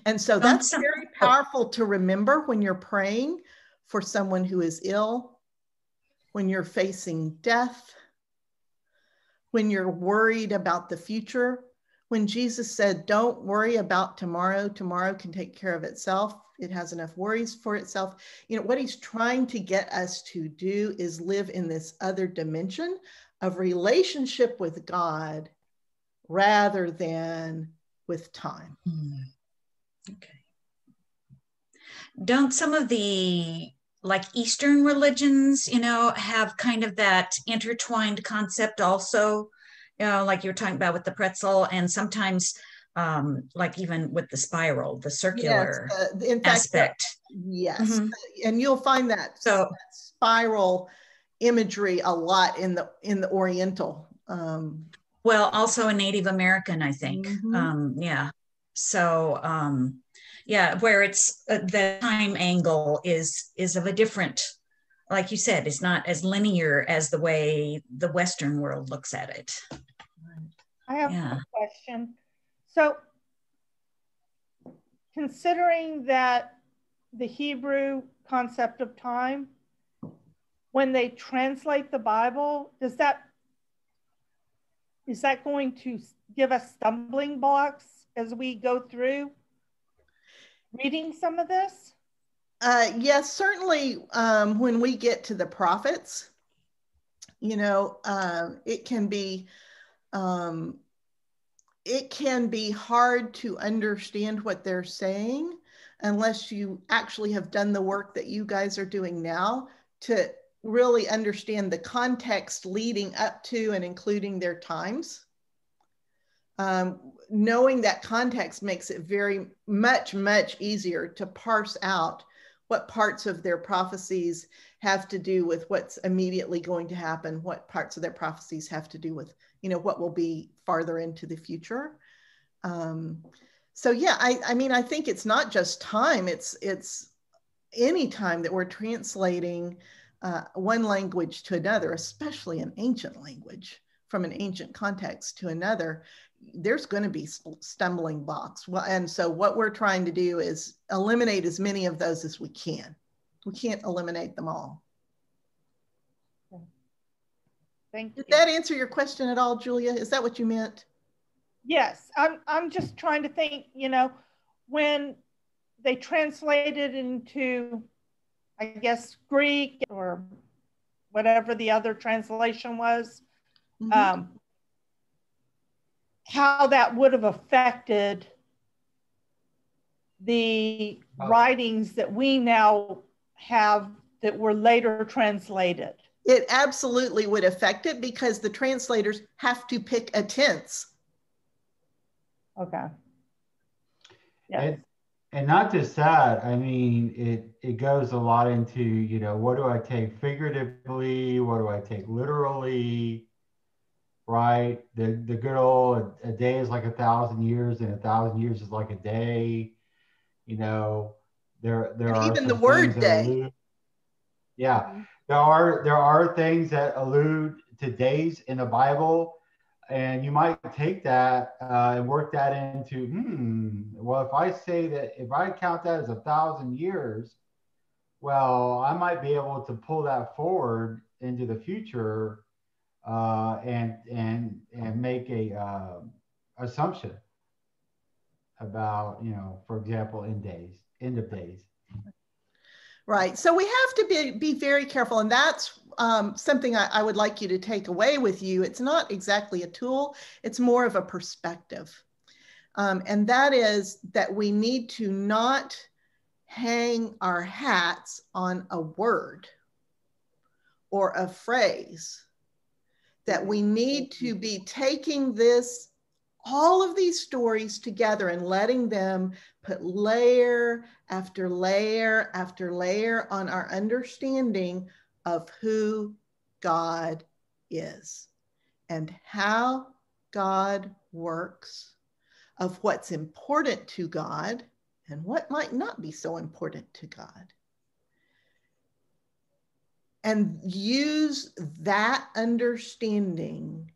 And so that's very powerful to remember when you're praying for someone who is ill, when you're facing death, when you're worried about the future. When Jesus said, don't worry about tomorrow, tomorrow can take care of itself. It has enough worries for itself. You know, what he's trying to get us to do is live in this other dimension of relationship with God rather than with time. Okay. Don't some of the like Eastern religions, you know, have kind of that intertwined concept also, you know, like you were talking about with the pretzel, and sometimes like even with the spiral, the circular aspect. Yes, and you'll find that spiral imagery a lot in the Oriental. Well, also a Native American, I think. Yeah. So yeah, where it's the time angle is of a different, like you said, it's not as linear as the way the Western world looks at it. I have a question. So considering that the Hebrew concept of time, when they translate the Bible, is that going to give us stumbling blocks as we go through reading some of this? Yes, certainly when we get to the prophets, you know, it can be hard to understand what they're saying unless you actually have done the work that you guys are doing now to really understand the context leading up to and including their times. Knowing that context makes it very much easier to parse out what parts of their prophecies have to do with what's immediately going to happen, what parts of their prophecies have to do with, you know, what will be farther into the future. So yeah, I mean, I think it's not just time, it's any time that we're translating one language to another, especially an ancient language from an ancient context to another, there's going to be stumbling blocks. Well, and so what we're trying to do is eliminate as many of those as we can. We can't eliminate them all. Thank you. Did that answer your question at all, Julia? Is that what you meant? Yes, I'm just trying to think, you know, when they translated into, I guess, Greek or whatever the other translation was, how that would have affected the writings that we now have that were later translated. It absolutely would affect it because the translators have to pick a tense. Okay. Yeah. And not just that, I mean, it goes a lot into, you know, what do I take figuratively? What do I take literally? Right? The good old, a day is like 1,000 years and 1,000 years is like a day. You know, there and are even the some word things that day. allude. Yeah, there are things that allude to days in the Bible, and you might take that and work that into, well, if I say that, if I count that as 1,000 years, well, I might be able to pull that forward into the future and make a assumption about, you know, for example, end of days. Right. So we have to be very careful. And that's something I would like you to take away with you. It's not exactly a tool, it's more of a perspective. And that is that we need to not hang our hats on a word or a phrase, that we need to be taking all of these stories together and letting them put layer after layer after layer on our understanding of who God is and how God works, of what's important to God and what might not be so important to God. And use that understanding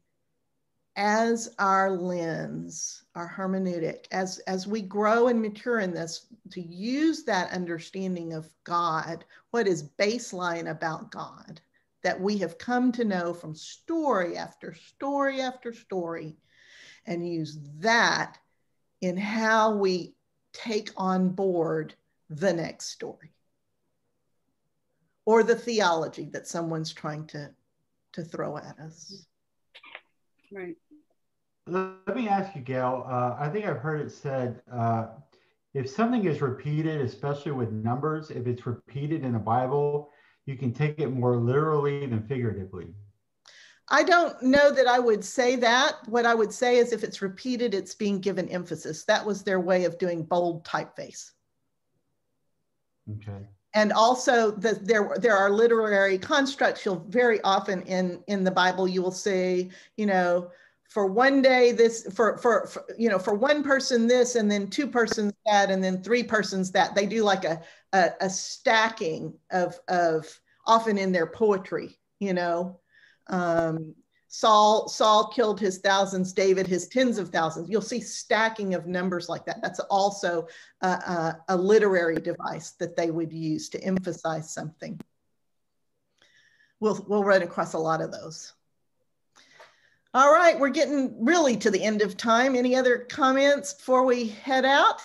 as our lens, our hermeneutic, as we grow and mature in this, to use that understanding of God, what is baseline about God, that we have come to know from story after story after story, and use that in how we take on board the next story or the theology that someone's trying to throw at us. Right. Let me ask you, Gail. I think I've heard it said, if something is repeated, especially with numbers, if it's repeated in the Bible, you can take it more literally than figuratively. I don't know that I would say that. What I would say is if it's repeated, it's being given emphasis. That was their way of doing bold typeface. Okay. And also there are literary constructs. You'll very often in the Bible, you will say, you know, for one day this, for one person this, and then two persons that, and then three persons that. They do like a stacking of often in their poetry, you know. Saul killed his thousands, David his tens of thousands. You'll see stacking of numbers like that. That's also a literary device that they would use to emphasize something. We'll run across a lot of those. All right, we're getting really to the end of time. Any other comments before we head out?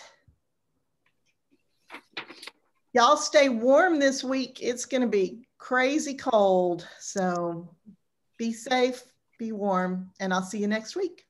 Y'all stay warm this week. It's going to be crazy cold. So be safe, be warm, and I'll see you next week.